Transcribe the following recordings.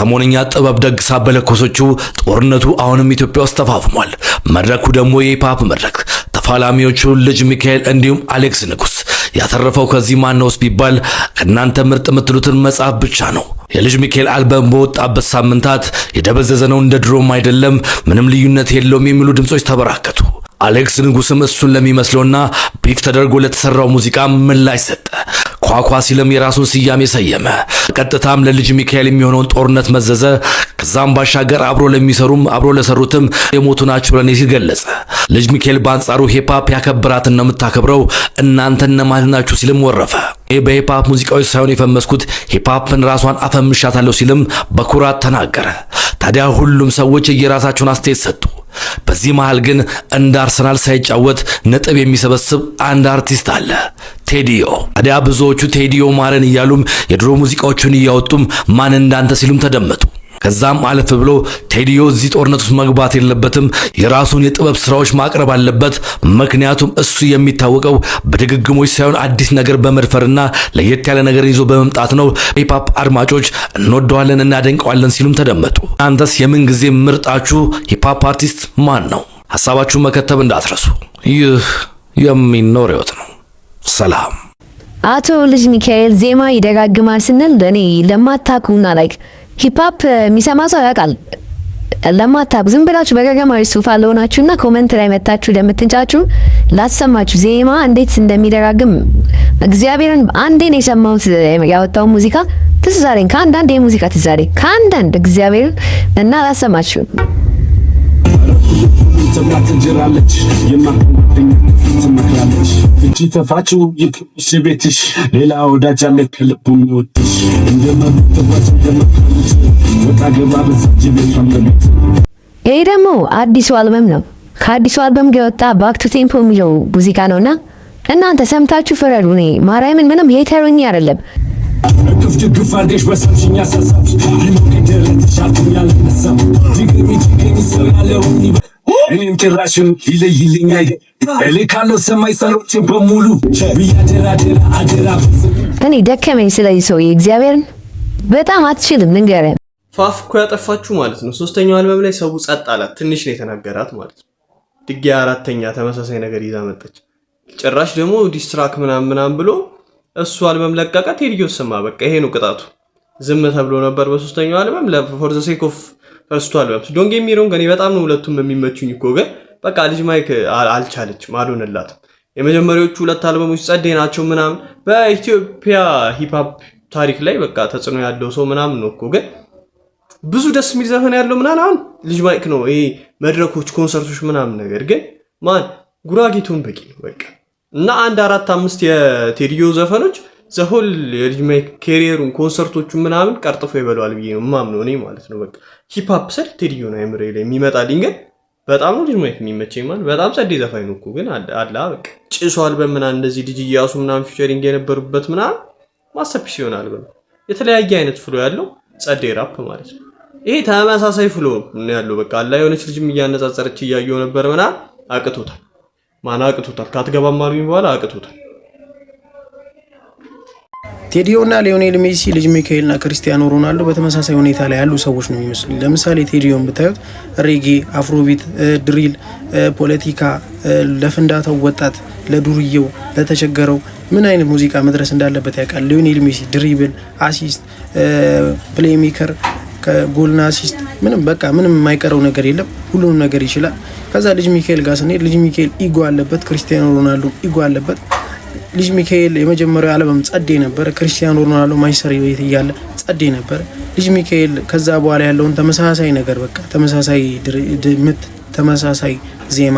ሰሞንኛ ጥበብ ደግሳ በለኮሰችው ጦርነቱ አሁንም ኢትዮጵያ ውስጥ ተፋፍሟል። መድረኩ ደግሞ የሂፕሆፕ መድረክ። ተፋላሚዎቹ ልጅ ሚካኤል እንዲሁም አሌክስ ንጉስ። ያተረፈው ከዚህ ማን ነውስ ቢባል ከእናንተ ምርጥ የምትሉትን መጽሐፍ ብቻ ነው። የልጅ ሚካኤል አልበም በወጣበት ሳምንታት የደበዘዘ ነው፣ እንደ ድሮም አይደለም፣ ምንም ልዩነት የለውም የሚሉ ድምጾች ተበራከቱ። አሌክስ ንጉስም እሱን ለሚመስለውና ቢት ተደርጎ ለተሰራው ሙዚቃ ምላሽ ሰጠ። ኳኳ ሲልም የራሱን ስያሜ ሰየመ። ቀጥታም ለልጅ ሚካኤል የሚሆነውን ጦርነት መዘዘ። ከዛም ባሻገር አብሮ ለሚሰሩም አብሮ ለሰሩትም የሞቱ ናቸው ለኔ ሲል ገለጸ። ልጅ ሚካኤል በአንጻሩ ሂፕሆፕ ያከበራትን ነው የምታከብረው፣ እናንተ እነማን ናችሁ ሲልም ወረፈ። በሂፕሆፕ ሙዚቃዎች ሳይሆን የፈመስኩት ሂፕሆፕን ራሷን አፈምሻታለሁ ሲልም በኩራት ተናገረ። ታዲያ ሁሉም ሰዎች የራሳቸውን አስተያየት ሰጡ። በዚህ መሃል ግን እንደ አርሰናል ሳይጫወት ነጥብ የሚሰበስብ አንድ አርቲስት አለ፣ ቴዲዮ። ታዲያ ብዙዎቹ ቴዲዮ ማረን እያሉም የድሮ ሙዚቃዎቹን እያወጡም ማን እንዳንተ ሲሉም ተደመጡ። ከዛም አለፍ ብሎ ቴዲዮ እዚህ ጦርነት ውስጥ መግባት የለበትም፣ የራሱን የጥበብ ስራዎች ማቅረብ አለበት። ምክንያቱም እሱ የሚታወቀው በድግግሞች ሳይሆን አዲስ ነገር በመድፈርና ለየት ያለ ነገር ይዞ በመምጣት ነው። ሂፕሆፕ አድማጮች እንወደዋለን እናደንቀዋለን ሲሉም ተደመጡ። እናንተስ የምን ጊዜ ምርጣችሁ ሂፕሆፕ አርቲስት ማን ነው? ሐሳባችሁን መከተብ እንዳትረሱ። ይህ የሚኖር ህይወት ነው። ሰላም። አቶ ልጅ ሚካኤል ዜማ ይደጋግማል ስንል ለኔ ለማታውቁና ላይክ ሂፕሆፕ የሚሰማ ሰው ያውቃል። ለማታውቁ ዝም ብላችሁ በገገማዊ ሱፋ ለሆናችሁና ኮሜንት ላይ መታችሁ ለምትንጫጩ ላሰማችሁ ዜማ እንዴት እንደሚደጋግም እግዚአብሔርን አንዴ ነው የሰማሁት። ያወጣው ሙዚቃ ትዝ አለኝ፣ ከአንዳንድ የሙዚቃ ትዝ አለኝ ከአንዳንድ እግዚአብሔርን እና ላሰማችሁ። ተማትጀራለች የማትወደኝ ትመክራለች እቺ ተፋችሁ ይክሽ ቤትሽ ሌላ ወዳጅ አለ ከልቡ የሚወድሽ እንደማትተዋጭ እንደማትሉት ወጣ ገባ በዚህ ቤት አለበት። ይሄ ደግሞ አዲሱ አልበም ነው። ከአዲሱ አልበም ጋር የወጣ ባክ ቱ ቴምፖ የሚለው ሙዚቃ ነውና እናንተ ሰምታችሁ ፍረዱ። እኔ ማርያምን ምንም ሄተሩኝ አይደለም። ክፍት ግፍ አድርገሽ በሰምሽኛ ሰሳብ ለሞከደረትሽ አልኩኛል ነሳብ ዲግሪ ዲግሪ ሰራለው እኔም ጭራሽን ይለይልኛል እልካለሁ ሰማይ ሰሮችን በሙሉ ብያደራደራ አደራ። እኔ ደከመኝ ስለዚህ ሰው እግዚአብሔርን በጣም አትችልም ንገረን። ፋፍ እኮ ያጠፋችሁ ማለት ነው። ሶስተኛው አልበም ላይ ሰው ጸጥ አላት፣ ትንሽ ነው የተናገራት ማለት ነው። ድጌ አራተኛ ተመሳሳይ ነገር ይዛ መጣች። ጭራሽ ደግሞ ዲስትራክ ምናምን ብሎ እሱ አልበም ለቀቀ። ቴዲዮ ሰማ። በቃ ይሄ ነው ቅጣቱ። ዝም ተብሎ ነበር በሶስተኛው አልበም ለፎር ዘ ሴክ ኦፍ ፈርስቱ አልበም ዶንት ጌት ሚ ሮንግ። እኔ በጣም ነው ሁለቱም የሚመቹኝ እኮ ግን በቃ ልጅ ማይክ አልቻለችም፣ አልሆነላትም። የመጀመሪያዎቹ ሁለት አልበሞች ጸዴ ናቸው ምናምን በኢትዮጵያ ሂፕሆፕ ታሪክ ላይ በቃ ተጽዕኖ ያለው ሰው ምናምን ነው እኮ ግን ብዙ ደስ የሚል ዘፈን ያለው ምናምን አሁን ልጅ ማይክ ነው። ይሄ መድረኮች ኮንሰርቶች ምናምን ነገር ግን ማን ጉራጌቱን በቂ ነው በቃ። እና አንድ 4-5 የቴዲዮ ዘፈኖች ዘሆል የልጅ ማይክ ካሪየሩን ኮንሰርቶቹ ምናምን ቀርጥፎ ይበላል ብዬ ነው ማምነው እኔ ማለት ነው። በቃ ሂፕሆፕ ስል ቴዲዮ ነው አይምሬ ላይ የሚመጣልኝ ግን በጣም ነው ልጅ ማይክ የሚመቸኝ ማለት በጣም ጸዴ ዘፋኝ ነው እኮ ግን አላ በቃ ጭሷል በመናን እንደዚህ ልጅ ያሱ ምናምን ፊቸሪንግ የነበሩበት ምናምን ማስተርፒስ ይሆናል በቃ የተለያየ አይነት ፍሎ ያለው ጸዴ ራፕ ማለት ነው። ይሄ ተመሳሳይ ፍሎ ነው ያለው በቃ አላ የሆነች ልጅም እያነጻጸረች እያየው ነበር ምናምን አቅቶታል። ማን አቅቶታል? ካትገባም አሉኝ በኋላ አቅቶታል። ቴዲዮና ሊዮኔል ሜሲ ልጅ ሚካኤልና ክርስቲያኖ ሮናልዶ በተመሳሳይ ሁኔታ ላይ ያሉ ሰዎች ነው የሚመስሉኝ። ለምሳሌ ቴዲዮን ብታዩት ሬጌ፣ አፍሮቢት፣ ድሪል፣ ፖለቲካ ለፍንዳታው ወጣት፣ ለዱርየው፣ ለተቸገረው ምን አይነት ሙዚቃ መድረስ እንዳለበት ያውቃል። ሊዮኔል ሜሲ ድሪብል፣ አሲስት፣ ፕሌይሜከር፣ ጎልና አሲስት ምንም በቃ ምንም የማይቀረው ነገር የለም። ሁሉንም ነገር ይችላል። ከዛ ልጅ ሚካኤል ጋር ስንሄድ ልጅ ሚካኤል ኢጎ አለበት፣ ክርስቲያኖ ሮናልዶ ኢጎ አለበት። ልጅ ሚካኤል የመጀመሪያው አልበም ጸዴ ነበር። ክርስቲያኖ ሮናልዶ ማንቸስተር ቤት እያለ ጸዴ ነበር። ልጅ ሚካኤል ከዛ በኋላ ያለውን ተመሳሳይ ነገር በቃ ተመሳሳይ ምት፣ ተመሳሳይ ዜማ።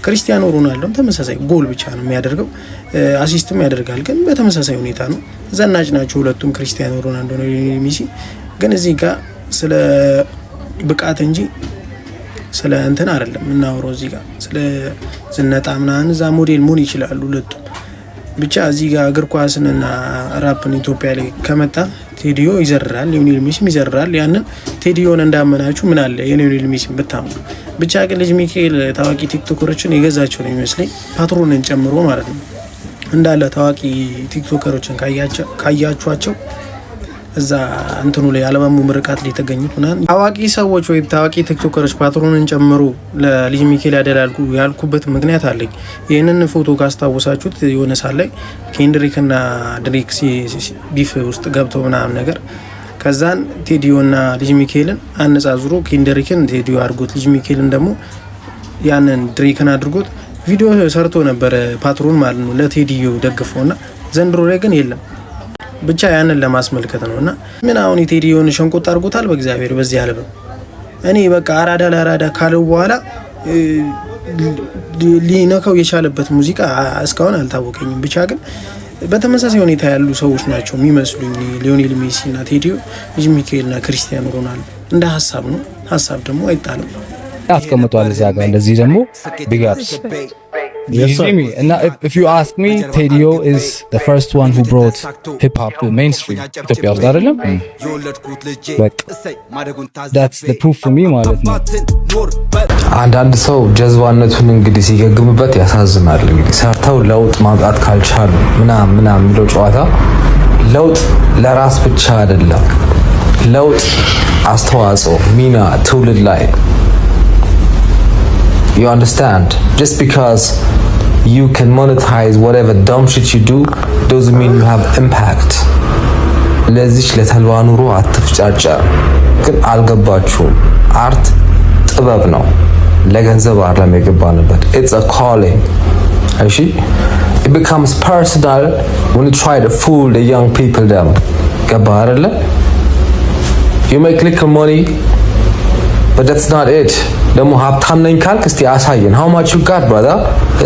ክርስቲያኖ ሮናልዶ ተመሳሳይ ጎል ብቻ ነው የሚያደርገው፣ አሲስትም ያደርጋል፣ ግን በተመሳሳይ ሁኔታ ነው። ዘናጭ ናቸው ሁለቱም ክርስቲያኖ ሮናልዶ ነው ሜሲ። ግን እዚህ ጋር ስለ ብቃት እንጂ ስለ እንትን አይደለም እናወራው። እዚህ ጋር ስለ ዝነጣ ምናምን እዛ ሞዴል መሆን ይችላሉ ሁለቱም። ብቻ እዚህ ጋር እግር ኳስንና ራፕን ኢትዮጵያ ላይ ከመጣ ቴዲዮ ይዘራል፣ ሊዮኔል ሜሲም ይዘራል። ያንን ቴዲዮን እንዳመናችሁ ምን አለ የሊዮኔል ሜሲም ብታምኑ። ብቻ ግን ልጅ ሚካኤል ታዋቂ ቲክቶከሮችን የገዛቸው ነው የሚመስለኝ፣ ፓትሮንን ጨምሮ ማለት ነው። እንዳለ ታዋቂ ቲክቶከሮችን ካያችኋቸው እዛ እንትኑ ላይ አለማሙ ምርቃት ላይ የተገኙት ምናምን ታዋቂ ሰዎች ወይም ታዋቂ ቲክቶከሮች ፓትሮንን ጨምሮ ለልጅ ሚካኤል ያደላልኩ ያልኩበት ምክንያት አለኝ። ይህንን ፎቶ ካስታወሳችሁት የሆነ ሳል ላይ ኬንድሪክ እና ድሬክ ቢፍ ውስጥ ገብተው ምናምን ነገር ከዛን ቴዲዮ እና ልጅ ሚካኤልን አነጻጽሮ ኬንድሪክን ቴዲዮ አድርጎት ልጅ ሚካኤልን ደግሞ ያንን ድሬክን አድርጎት ቪዲዮ ሰርቶ ነበር ፓትሮን ማለት ነው ለቴዲዮ ደግፎና ዘንድሮ ላይ ግን የለም። ብቻ ያንን ለማስመልከት ነውና ምን አሁን የቴዲዮን ሸንቆጥ አድርጎታል በእግዚአብሔር በዚህ አልበም። እኔ በቃ አራዳ ለአራዳ ካለው በኋላ ሊነካው የቻለበት ሙዚቃ እስካሁን አልታወቀኝም። ብቻ ግን በተመሳሳይ ሁኔታ ያሉ ሰዎች ናቸው የሚመስሉኝ ሊዮኔል ሜሲ እና ቴዲዮ፣ ልጅ ሚካኤል እና ክርስቲያኖ ሮናልዶ። እንደ ሀሳብ ነው፣ ሀሳብ ደግሞ አይጣልም። አስቀምጧል እዚያ ጋር እንደዚህ ደግሞ ቢግ አፕስ እና if you ask me Tedio is the first one who brought hip hop to mainstream ኢትዮጵያ ውስጥ አይደለም በቃ that's the proof for me ማለት ነው። አንዳንድ ሰው ጀዝባነቱን እንግዲህ ሲገግምበት ያሳዝናል። እንግዲህ ሰርተው ለውጥ ማምጣት ካልቻሉ ምናምን የሚለው ጨዋታ ለውጥ ለራስ ብቻ አይደለም። ለውጥ አስተዋጽኦ ሚና ትውልድ ላይ you understand, just because you can monetize whatever dumb shit you do doesn't mean you have impact. ለዚህ ለተልባ ኑሮ አትፍጫጫ። ግን አልገባችሁም፣ አርት ጥበብ ነው፣ ለገንዘብ አይደለም የገባንበት። it's a calling. እሺ it becomes personal when you try to fool the young people them. ገባ አይደለ? you make little money but that's not it. ደግሞ ሀብታም ነኝ ካልክ እስቲ አሳየን how much you got brother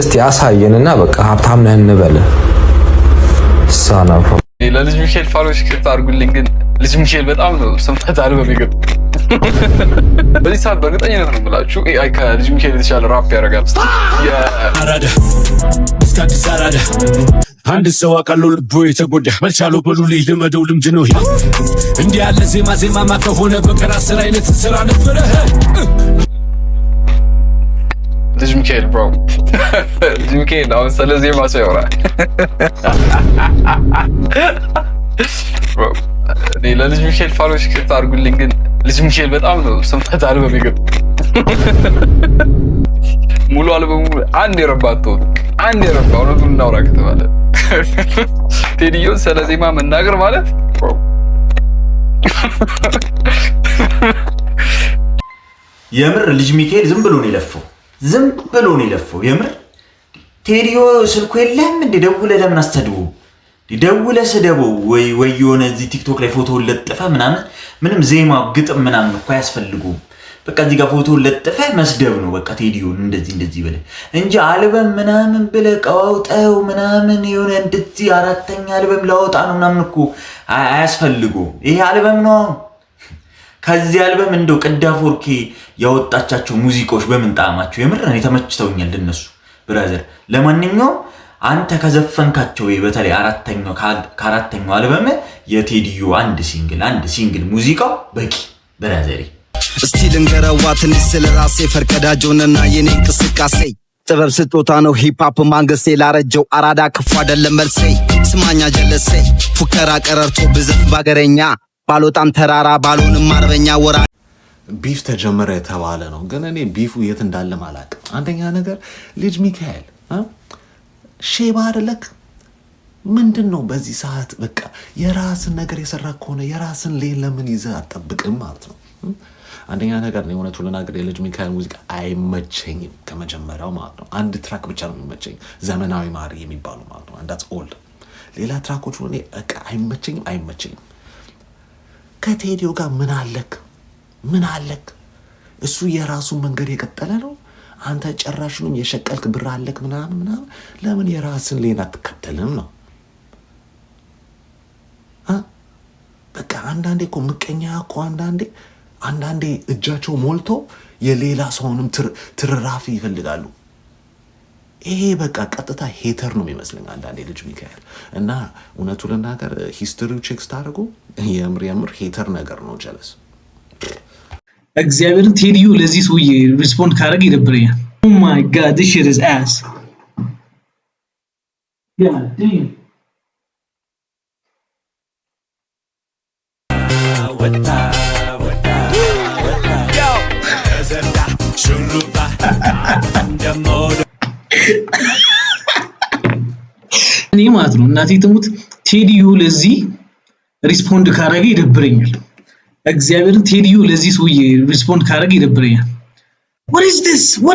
እስቲ አሳየንና በቃ ሀብታም ነህ እንበል። ሳናፎ ለልጅ ሚካኤል ፋሎች ክፍት አድርጉልኝ። ግን ልጅ ሚካኤል በጣም ነው ስንፈት አለ በሚገብ በዚህ ሰዓት በእርግጠኝነት ነው የምላችሁ AI ከልጅ ሚካኤል የተሻለ ራፕ ያደርጋል። አራዳ እስከ አዲስ አራዳ አንድ ሰው አቃለው ልቦ የተጎዳ መልቻለው በሉ ልመደው ልምድ ነው ያ እንዲህ ያለ ዜማ ከሆነ በቀር 10 አይነት ስራ ነበረ። ልጅ ሚካኤል ብሮ ልጅ ሚካኤል አሁን ስለ ዜማ ሳይወራ ብሮ ለልጅ ሚካኤል ፋሎች ክፍት አድርጉልኝ። ግን ልጅ ሚካኤል በጣም ነው ስንፈት አለ በሚገብ ሙሉ አልበሙ አንድ የረባተው አንድ የረባው ነው እናውራ ከተባለ ቴዲዮ ስለ ዜማ መናገር ማለት የምር ልጅ ሚካኤል ዝም ብሎ ነው የለፈው የምር ቴዲዮ ስልኩ የለም እንደ ደውለ ለምን አስተድቡ ደውለ ስደበው ወይ የሆነ እዚህ ቲክቶክ ላይ ፎቶ ለጥፈ ምንም ዜማ ግጥም ምናምን እኮ ያስፈልጉ። በቃ እዚህ ጋር ፎቶ ለጥፈ መስደብ ነው በቃ ቴዲዮን እንደዚህ በለ እንጂ አልበም ምናምን ብለ ቀዋውጠው ምናምን የሆነ እንደዚህ አራተኛ አልበም ላወጣ ነው ምናምን እኮ አያስፈልጉ። ይሄ አልበም ነው። ከዚህ አልበም እንደው ቅዳፎርኬ ያወጣቻቸው ሙዚቃዎች በምን ጣማቸው የምር እኔ ተመችተውኛል እነሱ ብራዘር። ለማንኛውም አንተ ከዘፈንካቸው በተለይ ከአራተኛው አልበም የቴዲዮ አንድ ሲንግል ሙዚቃው በቂ ብራዘሪ። እስቲ ልንገረዋ ትንሽ ስለራሴ ፈርቀዳጆንና የኔ እንቅስቃሴ ጥበብ ስጦታ ነው ሂፕ ሆፕ ማንገሴ ላረጀው አራዳ ክፉ አይደለም መልሴ። ስማኛ ጀለሴ ፉከራ ቀረርቶ ብዘፍ ባገረኛ ባሎጣም ተራራ ባሎንም አርበኛ ወራ ቢፍ ተጀመረ የተባለ ነው። ግን እኔ ቢፉ የት እንዳለ ማላቅም። አንደኛ ነገር ልጅ ሚካኤል ሼባ አይደለክ ምንድነው በዚህ ሰዓት በቃ የራስን ነገር የሰራ ከሆነ የራስን ለምን ይዘህ አጠብቅም ማለት ነው። አንደኛ ነገር ነው እውነቱን ልናገር የልጅ ሚካኤል ሙዚቃ አይመቸኝም ከመጀመሪያው ማለት ነው። አንድ ትራክ ብቻ ነው የሚመቸኝ ዘመናዊ ማሪ የሚባለው ማለት ነው። አንዳት ኦልድ ሌላ ትራኮቹ እኔ በቃ አይመቸኝም። ከቴዲዮ ጋር ምን አለክ? እሱ የራሱ መንገድ የቀጠለ ነው። አንተ ጨራሽንም የሸቀልክ ብር አለክ ምናምን ለምን የራስን ሌላ አትከተልም ነው? በቃ አንዳንዴ እኮ ምቀኛ እኮ አንዳንዴ እጃቸው ሞልቶ የሌላ ሰውንም ትርራፊ ይፈልጋሉ። ይሄ በቃ ቀጥታ ሄተር ነው የሚመስለኝ አንዳንዴ ልጅ ሚካኤል እና እውነቱ ልናገር ሂስትሪው ቼክ ስታደርጉ የምር ሄተር ነገር ነው ጀለስ። እግዚአብሔርን ቴዲዮ ለዚህ ሰውዬ ሪስፖንድ ካደረገ ይደብረኛል። ኦ ማይ ጋድ ዲስ ሺት ኢዝ አስ ያ ዲም እኔ ማለት ነው እናቴ ትሙት ቴዲዩ ለዚህ ሪስፖንድ ካረገ ይደብረኛል። እግዚአብሔርን ቴዲዩ ለዚህ ሰውዬ ሪስፖንድ ካረገ ይደብረኛል። what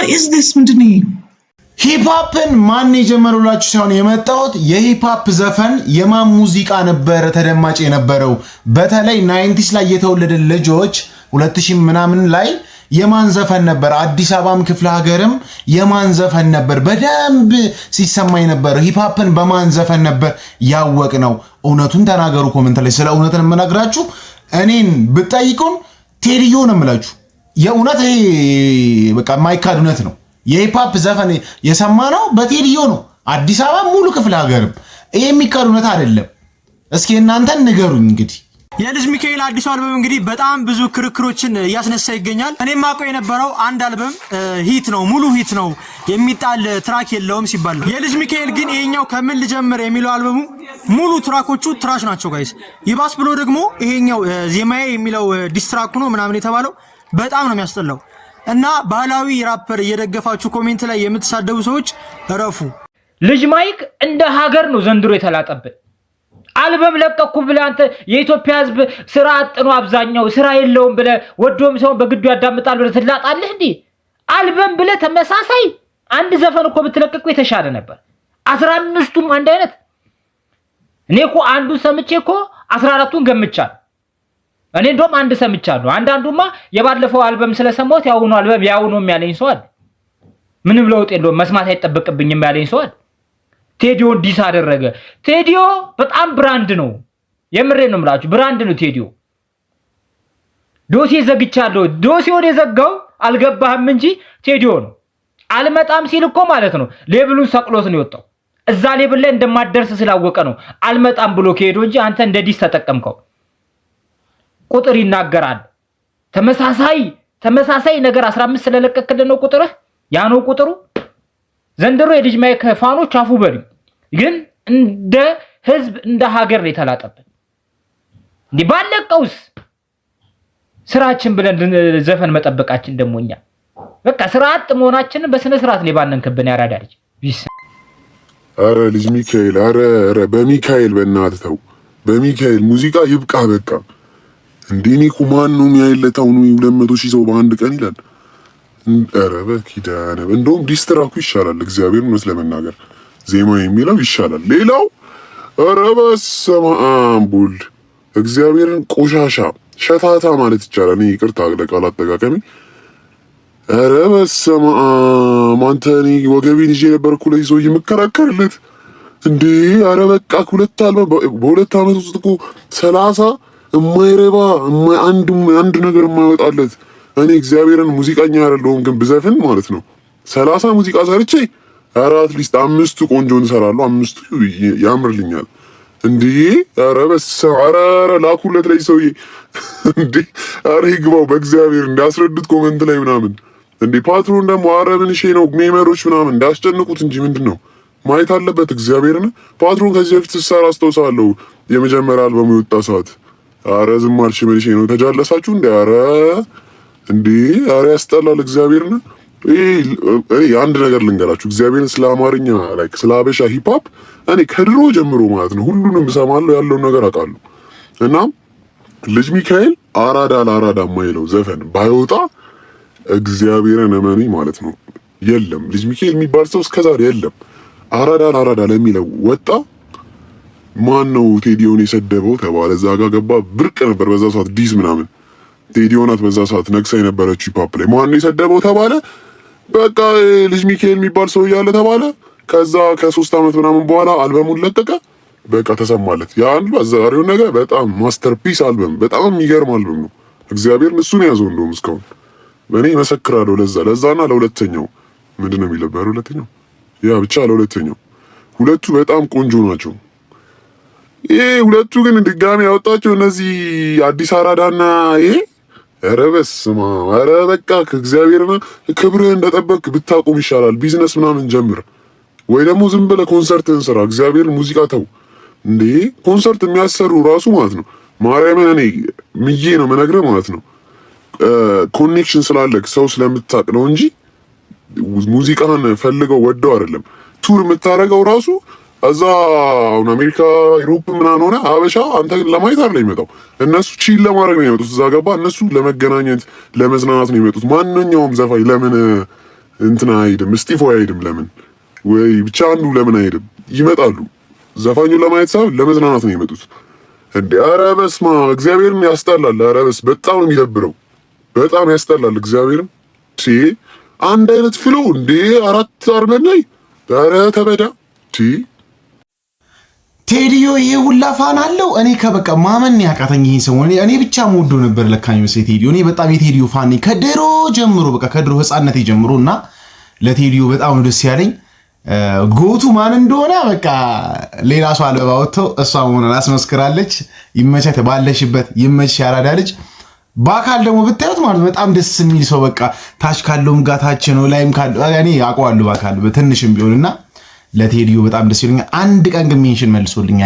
is this ምንድነው? ሂፕሆፕን ማን የጀመረላችሁ ሳይሆን የመጣሁት የሂፕሆፕ ዘፈን የማን ሙዚቃ ነበረ ተደማጭ የነበረው? በተለይ 90s ላይ የተወለደ ልጆች 2000 ምናምን ላይ የማን ዘፈን ነበር? አዲስ አበባም ክፍለ ሀገርም የማን ዘፈን ነበር በደንብ ሲሰማኝ ነበር? ሂፕሆፕን በማን ዘፈን ነበር ያወቅ ነው? እውነቱን ተናገሩ ኮሜንት ላይ። ስለ እውነትን የምነግራችሁ እኔን ብትጠይቁን ቴዲዮ ነው የምላችሁ። የእውነት ይሄ በቃ የማይካድ እውነት ነው። የሂፕሆፕ ዘፈን የሰማነው በቴዲዮ ነው። አዲስ አበባ ሙሉ ክፍለ ሀገርም ይሄ የሚካድ እውነት አይደለም። እስኪ እናንተን ንገሩኝ እንግዲህ የልጅ ሚካኤል አዲሱ አልበም እንግዲህ በጣም ብዙ ክርክሮችን እያስነሳ ይገኛል። እኔም ማውቀው የነበረው አንድ አልበም ሂት ነው፣ ሙሉ ሂት ነው፣ የሚጣል ትራክ የለውም ሲባል ነው። የልጅ ሚካኤል ግን ይሄኛው ከምን ልጀምር የሚለው አልበሙ ሙሉ ትራኮቹ ትራሽ ናቸው ጋይስ። ይባስ ብሎ ደግሞ ይሄኛው ዜማዬ የሚለው ዲስትራክ ነው ምናምን የተባለው በጣም ነው የሚያስጠላው። እና ባህላዊ ራፐር እየደገፋችሁ ኮሜንት ላይ የምትሳደቡ ሰዎች ረፉ። ልጅ ማይክ እንደ ሀገር ነው ዘንድሮ የተላጠብን። አልበም ለቀኩ ብለህ አንተ የኢትዮጵያ ሕዝብ ስራ አጥ ነው አብዛኛው ስራ የለውም ብለህ ወዶም ሰው በግዱ ያዳምጣል ብለህ ትላጣለህ እንዴ? አልበም ብለህ ተመሳሳይ አንድ ዘፈን እኮ ብትለቀቁ የተሻለ ነበር። 15ቱም አንድ አይነት። እኔ እኮ አንዱ ሰምቼ እኮ 14ቱን ገምቻለሁ። እኔ እንደውም አንድ ሰምቻለሁ። አንዳንዱማ የባለፈው አልበም ስለሰማሁት ያው ነው አልበም ያው ነው የሚያለኝ ሰው አለ። ምንም ለውጥ የለውም መስማት አይጠበቅብኝም ያለኝ ሰው አለ። ቴዲዮ ዲስ አደረገ። ቴዲዮ በጣም ብራንድ ነው። የምሬን ነው የምላችሁ ብራንድ ነው ቴዲዮ። ዶሴ ዘግቻለሁ። ዶሴውን የዘጋው አልገባህም እንጂ ቴዲዮ ነው። አልመጣም ሲል እኮ ማለት ነው ሌብሉን ሰቅሎት ነው የወጣው። እዛ ሌብል ላይ እንደማደርስ ስላወቀ ነው አልመጣም ብሎ ከሄዶ እንጂ አንተ እንደ ዲስ ተጠቀምከው። ቁጥር ይናገራል። ተመሳሳይ ነገር 15 ስለለቀቅልን ነው ቁጥርህ ያ ነው ቁጥሩ። ዘንድሮ የልጅ ማይክ ፋኖች አፉ በሉ ግን እንደ ህዝብ እንደ ሀገር ነው የተላጠብን። እንዴ ባለቀውስ ስራችን ብለን ዘፈን መጠበቃችን ደሞኛ በቃ ስርዓት መሆናችንን በስነ ስርዓት ላይ ባነንከብን ያራዳ ልጅ ቢስ አረ ልጅ ሚካኤል አረ በሚካኤል በእናትህ ተው። በሚካኤል ሙዚቃ ይብቃ በቃ። እንዴኔ ኩማን ነው የሚያይለታው ነው 200,000 ሰው በአንድ ቀን ይላል። አረ በኪዳነ እንደውም ዲስትራኩ ይሻላል። እግዚአብሔር ነው ስለመናገር ዜማ የሚለው ይሻላል። ሌላው አረ በስመ አብ ወልድ እግዚአብሔርን ቆሻሻ ሸታታ ማለት ይቻላል። እኔ ይቅርታ ለቃል አጠቃቀሚ። አረ በስመ አብ አንተ እኔ ወገቤን ይዤ ነበርኩ ለዚህ ሰውዬ የምከራከርለት እንዴ። አረ በቃ ሁለት አልበም በሁለት ዓመት ውስጥ እኮ 30 የማይረባ አንድ ነገር የማይወጣለት እኔ እግዚአብሔርን ሙዚቀኛ አይደለሁም ግን ብዘፍን ማለት ነው 30 ሙዚቃ ሰርቼ አራት ሊስት 5ቱ ቆንጆ እንሰራለሁ 5ቱ ያምርልኛል እንዴ። አረ በስመ አብ አረ ላኩለት ላይ ሰውዬ እንዴ። አረ ይግባው በእግዚአብሔር እንዳስረዱት ኮሜንት ላይ ምናምን እንዴ። ፓትሮን ደግሞ አረ ምን እሺ ነው ሜመሮች ምናምን እንዳስጨንቁት እንጂ ምንድነው ማየት አለበት እግዚአብሔርን። ፓትሮን ከዚህ በፊት ሰራ አስተውሳለሁ የመጀመሪያ አልበሙ የወጣ ሰዓት። አረ ዝም አልሽ ምን እሺ ነው ተጃለሳችሁ እንዴ? አረ እንዴ አረ ያስጠላል እግዚአብሔርን። እኔ አንድ ነገር ልንገራችሁ እግዚአብሔርን ስለ አማርኛ ላይክ ስለ አበሻ ሂፕሆፕ እኔ ከድሮ ጀምሮ ማለት ነው ሁሉንም እሰማለሁ ያለውን ነገር አውቃለሁ። እና ልጅ ሚካኤል አራዳ ለአራዳ የማይለው ዘፈን ባይወጣ እግዚአብሔርን እመኑኝ ማለት ነው የለም ልጅ ሚካኤል የሚባል ሰው እስከዛሬ የለም። አራዳ ለአራዳ ለሚለው ወጣ። ማን ነው ቴዲዮን የሰደበው ተባለ። እዛ ጋር ገባ። ብርቅ ነበር በዛ ሰዓት ዲስ ምናምን ቴዲዮ ናት በዛ ሰዓት ነግሳ የነበረችው ሂፕሆፕ ላይ። ማን ነው የሰደበው ተባለ። በቃ ልጅ ሚካኤል የሚባል ሰው እያለ ተባለ። ከዛ ከ3 ዓመት ምናምን በኋላ አልበሙን ለቀቀ። በቃ ተሰማለት። ያ ዛሬው ነገር በጣም ማስተርፒስ አልበም፣ በጣም የሚገርም አልበም ነው። እግዚአብሔር እሱን ያዘው እንደውም እስካሁን እኔ መሰክራለሁ። ለዛና ለሁለተኛው ምንድነው የሚለው ሁለተኛው ያ ብቻ ለሁለተኛው ሁለቱ በጣም ቆንጆ ናቸው። ይሄ ሁለቱ ግን ድጋሚ ያወጣቸው እነዚህ አዲስ አራዳና ይሄ ኧረ በስመ አብ ኧረ በቃ ከእግዚአብሔርና ክብርህን እንደጠበቅ ብታቆም ይሻላል። ቢዝነስ ምናምን ጀምር ወይ ደግሞ ዝም ብለህ ኮንሰርትን ስራ። እግዚአብሔር ሙዚቃ ተው እንዴ። ኮንሰርት የሚያሰሩ ራሱ ማለት ነው ማርያምን እኔ ምዬ ነው መነግረህ ማለት ነው ኮኔክሽን ስላለክ ሰው ስለምታቅ ነው እንጂ ሙዚቃን ፈልገው ወደው አይደለም ቱር የምታረገው ራሱ እዛ አሁን አሜሪካ ዩሮፕ ምናምን ሆነ ሀበሻ አንተ ለማየት አይደለም የሚመጣው እነሱ ቺል ለማድረግ ነው የሚመጡት እዛ ገባ እነሱ ለመገናኘት ለመዝናናት ነው የሚመጡት ማንኛውም ዘፋኝ ለምን እንትና አይሄድም ስቲፎ አይሄድም ለምን ወይ ብቻ አንዱ ለምን አይሄድም ይመጣሉ ዘፋኙን ለማየት ሳይሆን ለመዝናናት ነው የሚመጡት እንዴ ኧረ በስመ አብ እግዚአብሔርን ያስጠላል ኧረ በጣም ነው የሚደብረው በጣም ያስጠላል እግዚአብሔርን አንድ አይነት ፍሎ እንዴ አራት አርመን ላይ ኧረ ተበዳ ቴዲዮ ይሄ ሁላ ፋን አለው እኔ ከበቃ ማመን ያቃተኝ ይሄ ሰው እኔ ብቻ ሞዶ ነበር ለካኝ መስለ ቴዲዮ እኔ በጣም የቴዲዮ ፋን ነኝ ከድሮ ጀምሮ በቃ ከድሮ ህፃነቴ ጀምሮና ለቴዲዮ በጣም ደስ ያለኝ ጎቱ ማን እንደሆነ በቃ ሌላ ሰው አልበባ ወጥተው እሷ ሆነና አስመስክራለች ይመቻት ባለሽበት ይመች ያራዳ ልጅ ባካል ደግሞ ብታዩት ማለት በጣም ደስ የሚል ሰው በቃ ታች ካለውም ጋር ታች ነው ላይም ካለ እኔ አውቀዋለሁ ባካል በትንሽም ቢሆንና ለቴዲዮ በጣም ደስ ይለኛል አንድ ቀን ግን ሜንሽን መልሶልኝ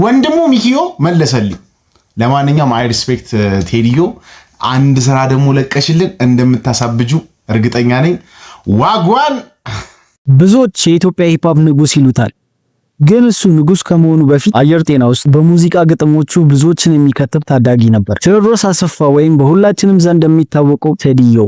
ወንድሙ ሚኪዮ መለሰልኝ ለማንኛውም አይ ሪስፔክት ቴዲዮ አንድ ስራ ደግሞ ለቀሽልን እንደምታሳብጁ እርግጠኛ ነኝ ዋጓን ብዙዎች የኢትዮጵያ ሂፕ ሆፕ ንጉስ ይሉታል ግን እሱ ንጉስ ከመሆኑ በፊት አየር ጤና ውስጥ በሙዚቃ ግጥሞቹ ብዙዎችን የሚከተብ ታዳጊ ነበር ቴዎድሮስ አሰፋ ወይም በሁላችንም ዘንድ የሚታወቀው ቴዲዮ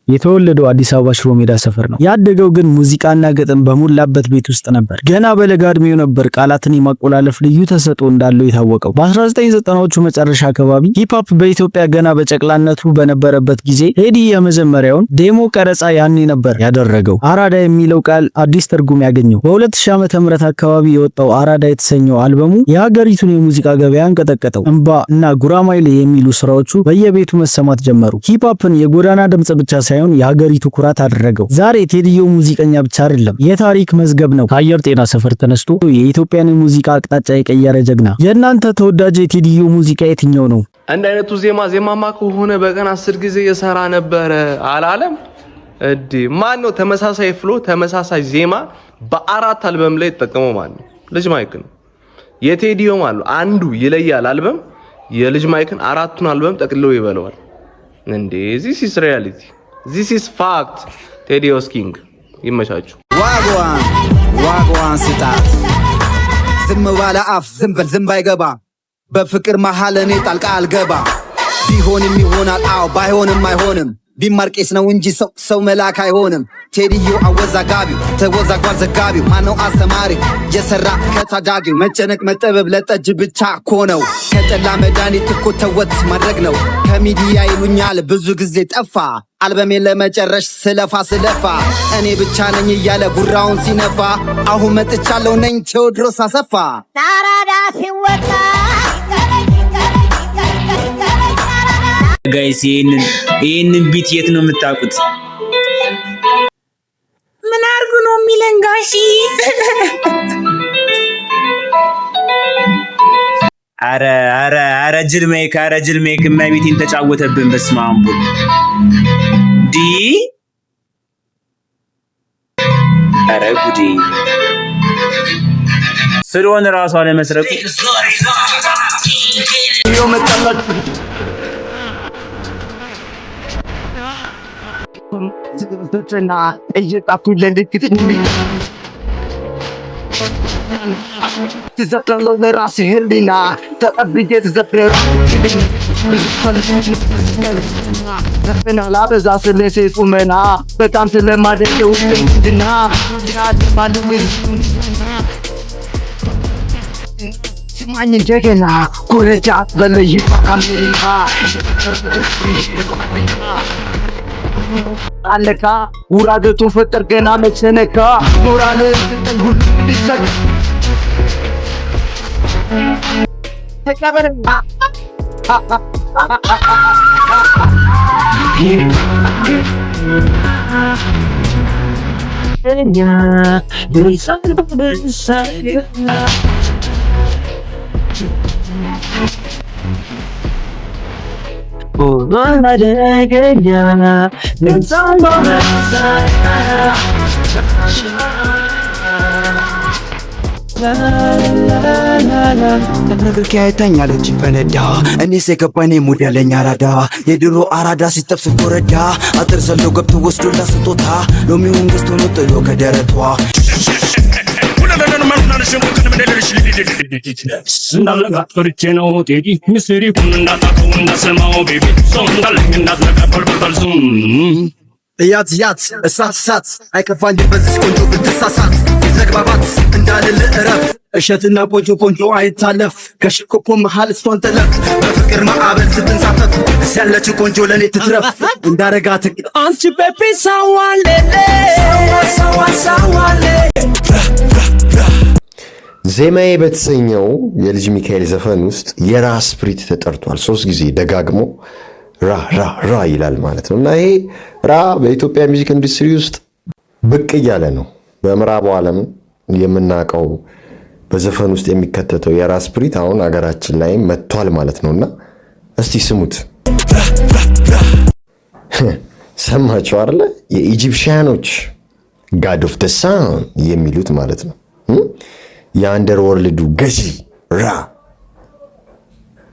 የተወለደው አዲስ አበባ ሽሮ ሜዳ ሰፈር ነው ያደገው ግን ሙዚቃና ግጥም በሙላበት ቤት ውስጥ ነበር ገና በለጋ እድሜው ነበር ቃላትን የማቆላለፍ ልዩ ተሰጥኦ እንዳለው የታወቀው በ1990ዎቹ መጨረሻ አካባቢ ሂፕ ሆፕ በኢትዮጵያ ገና በጨቅላነቱ በነበረበት ጊዜ ቴዲ የመጀመሪያውን ዴሞ ቀረጻ ያኔ ነበር ያደረገው አራዳ የሚለው ቃል አዲስ ትርጉም ያገኘው በ2000 ዓመተ ምህረት አካባቢ የወጣው አራዳ የተሰኘው አልበሙ የሀገሪቱን የሙዚቃ ገበያ አንቀጠቀጠው እንባ እና ጉራማይሌ የሚሉ ስራዎቹ በየቤቱ መሰማት ጀመሩ ሂፕ ሆፕን የጎዳና ድምጽ ብቻ ሳይሆን የሀገሪቱ ኩራት አደረገው ዛሬ ቴዲዮ ሙዚቀኛ ብቻ አይደለም የታሪክ መዝገብ ነው ከአየር ጤና ሰፈር ተነስቶ የኢትዮጵያን ሙዚቃ አቅጣጫ የቀየረ ጀግና የእናንተ ተወዳጅ የቴዲዮ ሙዚቃ የትኛው ነው አንድ አይነቱ ዜማማ ከሆነ በቀን 10 ጊዜ የሰራ ነበር አላለም እዲ ማን ነው ተመሳሳይ ፍሎ ተመሳሳይ ዜማ በአራት አልበም ላይ ተጠቀመው ማን ነው ልጅ ማይክ ነው የቴዲዮ ማለት ነው አንዱ ይለያል አልበም የልጅ ማይክን አራቱን አልበም ጠቅልሎ ይበለዋል እንዴ this is reality this is fact ቴዲዮስ ኪንግ ይመቻችሁ ዋጓን ስጣት ዝም ባለ አፍ ዝምበል ዝም ባይገባ በፍቅር መሃል እኔ ጣልቃ አልገባ ቢሆንም ይሆናል አው ባይሆንም አይሆንም ቢማርቄስ ነው እንጂ ሰው መላክ አይሆንም ቴዲዮ አወዛጋቢው ተወዛጓል ዘጋቢው ማነው አስተማሪ የሰራ ከታዳጊው መጨነቅ መጠበብ ለጠጅ ብቻ እኮ ነው ከጠላ መድኃኒት እኮ ተወት ማድረግ ነው ከሚዲያ ይሉኛል ብዙ ጊዜ ጠፋ አልበሜ ለመጨረሽ ስለፋ እኔ ብቻ ነኝ እያለ ጉራውን ሲነፋ አሁን መጥቻለሁ ነኝ ቴዎድሮስ አሰፋ ታራዳ ሲወጣ ጋይስ ይሄንን ቢት የት ነው የምታውቁት ምን አርጉ ነው የሚለን ጋሺ አረ ጅል ሜክ ማይቢቲን ተጫወተብን በስማምቡ ዲ አረ ጉዲ ስለሆነ ራሷ ለመስረቁ ትትና እየጣፉ ለንድክት ትዘጥለው ለራስህ ህሊና ተቀብዬ ትዘፍረው ዘፈና ላበዛ ስለሴ ቁመና በጣም ስለማደንቀው እንድና ስማኝ እንደገና ኩረጃ በለይ ካሜራ አለካ ውራገቱን ፈጠር ገና መቸነካ ሞራል ሁሉ ሊሰጥ ተቀበረ ተነግርኪ አይታኛለች ፈነዳ እኔ ሰከባኔ ሙዳለኛ አራዳ የድሮ አራዳ ሲጠብስ ጎረዳ አጥር ዘሎ ገብቶ ወስዶላ ስጦታ ሎሚውን ገዝቶ ነው ጥሎ ከደረቷ እንዳለጋት ፈርቼ ነው ቴዲ ሚስሪ ሁን እንዳታቀው እንዳሰማው ቤቢ ሰው እንዳለኝ እንዳትነቀበል በጠልሱም እያት እሳት አይከፋኝ በዚህ ቆንጆ ብትሳሳት ተግባባት እንዳልል እረፍ እሸትና ቆንጆ አይታለፍ ከሽኮኮ መሃል እሷን ተለፍ በፍቅር ማዕበል ስትንሳፈፍ ያለች ቆንጆ ለኔ ትትረፍ እንዳረጋት አንቺ ቤቢ ሳዋሌ ዜማዬ በተሰኘው የልጅ ሚካኤል ዘፈን ውስጥ የራስ ስፕሪት ተጠርቷል። 3 ጊዜ ደጋግሞ ራ ይላል ማለት ነው። እና ይሄ ራ በኢትዮጵያ ሚውዚክ ኢንዱስትሪ ውስጥ ብቅ እያለ ነው። በምዕራቡ ዓለም የምናውቀው በዘፈን ውስጥ የሚከተተው የራስ ስፕሪት አሁን አገራችን ላይ መጥቷል ማለት ነውና እስቲ ስሙት። ሰማችሁ አይደለ? የኢጂፕሽያኖች ጋድ ኦፍ ዘ ሳን የሚሉት ማለት ነው። የአንደር ወርልዱ ገዢ ራ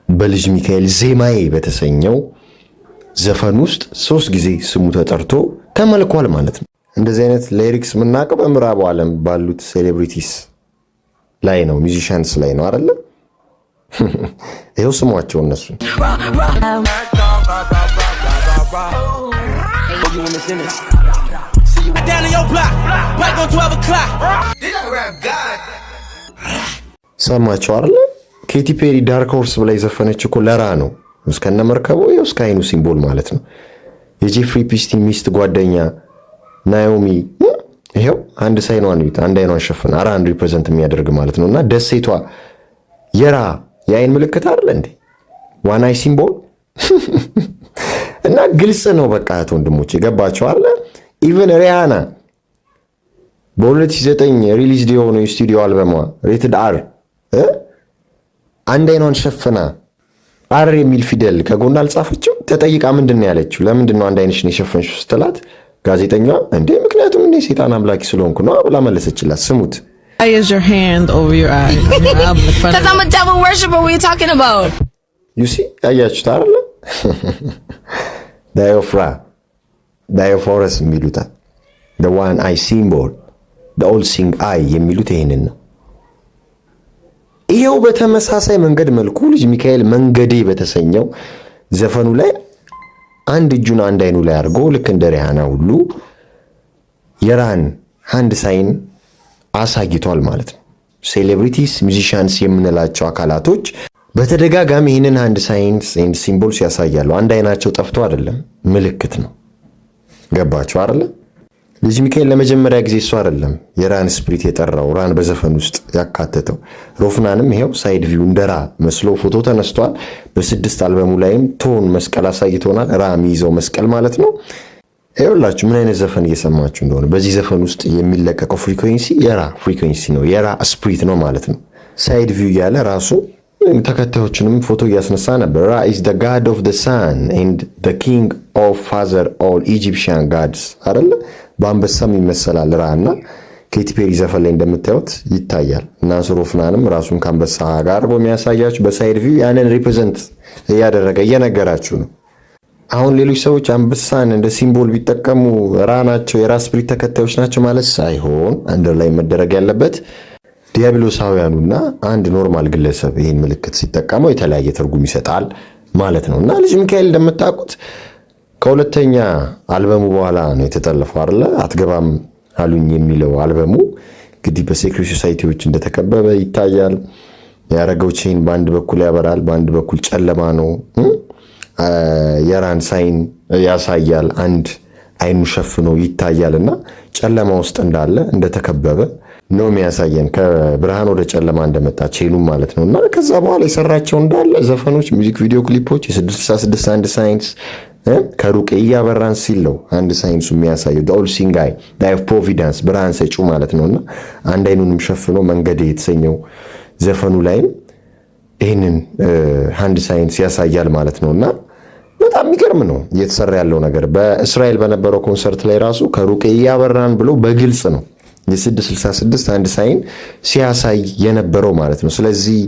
በልጅ ሚካኤል ዜማዬ በተሰኘው ዘፈን ውስጥ 3 ጊዜ ስሙ ተጠርቶ ተመልኳል ማለት ነው። እንደዚህ አይነት ሊሪክስ የምናውቀው በምዕራቡ ዓለም ባሉት ሴሌብሪቲስ ላይ ነው፣ ሚውዚሻንስ ላይ ነው አይደለ? ይሄው ስሟቸው እነሱ ሰማቸው አይደለ? ኬቲ ፔሪ ዳርክ ሆርስ ብላ የዘፈነች እኮ ለራ ነው እስከነ መርከቡ ይኸው እስከ አይኑ ሲምቦል ማለት ነው። የጄፍሪ ፒስቲን ሚስት ጓደኛ ናኦሚ ይኸው አንድ ሳይኗን ይት አንድ አይኗን ሸፈነ ራን ሪፕሬዘንት የሚያደርግ ማለት ነውና ደሴቷ የራ የአይን ምልክት አይደል እንዴ? ዋን አይ ሲምቦል እና ግልጽ ነው በቃ ወንድሞች የገባቸው አለ። ኢቭን ሪያና በ2009 ሪሊዝ የሆነው የስቱዲዮ አልበሟ ሬትድ አር አንድ አይኗን ሸፈና አር የሚል ፊደል ከጎን አልጻፈችም። ተጠይቃ ምንድነው ያለችው? ለምንድነው አንድ አይንሽን የሸፈንሽው ስትላት ጋዜጠኛዋ እንዴ ምክንያቱም እኔ ሰይጣን አምላኪ ስለሆንኩ ነው ብላ መለሰችላት። ስሙት። Is your hand over your eye? Because I'm a devil worshiper. What are you talking about? You see? አያችሁት አይደል? ዳዮፎረስ የሚሉታል the one eye symbol the all seeing eye የሚሉት ይሄንን ነው። ይሄው በተመሳሳይ መንገድ መልኩ ልጅ ሚካኤል መንገዴ በተሰኘው ዘፈኑ ላይ አንድ እጁን አንድ አይኑ ላይ አድርጎ ልክ እንደ ሪሃና ሁሉ የራን ሃንድ ሳይን አሳይቷል ማለት ነው። ሴሌብሪቲስ ሚውዚሻንስ የምንላቸው አካላቶች በተደጋጋሚ ይህንን ሃንድ ሳይንስ ኤንድ ሲምቦልስ ያሳያሉ። አንድ አይናቸው ጠፍቶ አይደለም፣ ምልክት ነው። ገባችሁ አይደለ? ልጅ ሚካኤል ለመጀመሪያ ጊዜ እሱ አይደለም የራን ስፕሪት የጠራው ራን በዘፈን ውስጥ ያካተተው። ሮፍናንም ይሄው ሳይድ ቪው እንደራ መስሎ ፎቶ ተነስቷል። በ6 አልበሙ ላይም ቶን መስቀል አሳይቶናል። ራ የሚይዘው መስቀል ማለት ነው። ይኸውላችሁ ምን አይነት ዘፈን እየሰማችሁ እንደሆነ። በዚህ ዘፈን ውስጥ የሚለቀቀው ፍሪኩዌንሲ የራ ፍሪኩዌንሲ ነው፣ የራ ስፕሪት ነው ማለት ነው። ሳይድ ቪው ያለ ራሱ ተከታዮችንም ፎቶ እያስነሳ ነበር። ራ is the god of the sun and the king of father all Egyptian gods አይደለ? በአንበሳም ይመሰላል ራ እና ኬቲ ፔሪ ዘፈን ላይ እንደምታዩት ይታያል። እና ሮፍናንም ራሱን ከአንበሳ ጋር አድርጎ የሚያሳያችሁ በሳይድ ቪው ያንን ሪፕሬዘንት እያደረገ እየነገራችሁ ነው። አሁን ሌሎች ሰዎች አንበሳን እንደ ሲምቦል ቢጠቀሙ ራ ናቸው የራስ ስፕሪት ተከታዮች ናቸው ማለት ሳይሆን አንደር ላይ መደረግ ያለበት ዲያብሎሳውያኑና አንድ ኖርማል ግለሰብ ይህን ምልክት ሲጠቀመው የተለያየ ትርጉም ይሰጣል ማለት ነው። እና ልጅ ሚካኤል እንደምታውቁት ከሁለተኛ አልበሙ በኋላ ነው የተጠለፈው አይደለ? አትገባም አሉኝ የሚለው አልበሙ እንግዲህ በሴክሬት ሶሳይቲዎች እንደተከበበ ይታያል። ያረገው ቼን በአንድ በኩል ያበራል፣ በአንድ በኩል ጨለማ ነው። የራን ሳይን ያሳያል። አንድ አይኑ ሸፍኖ ይታያልና ጨለማ ውስጥ እንዳለ እንደተከበበ ነው የሚያሳየን። ከብርሃን ወደ ጨለማ እንደመጣ ቼኑ ማለት ነውና ከዛ በኋላ የሰራቸው እንዳለ ዘፈኖች፣ ሚውዚክ ቪዲዮ ክሊፖች የ666 አንድ ሳይንስ ከሩቅ እያበራን ሲለው አንድ ሳይንሱ የሚያሳየው the all seeing eye the of providence ብርሃን ሰጪው ማለት ነውና አንድ አይኑንም ሸፍኖ መንገድ የተሰኘው ዘፈኑ ላይም ይህንን ሃንድ ሳይንስ ያሳያል ማለት ነውና በጣም የሚገርም ነው እየተሰራ ያለው ነገር። በእስራኤል በነበረው ኮንሰርት ላይ ራሱ ከሩቅ እያበራን ብሎ በግልጽ ነው የ666 አንድ ሳይን ሲያሳይ የነበረው ማለት ነው። ስለዚህ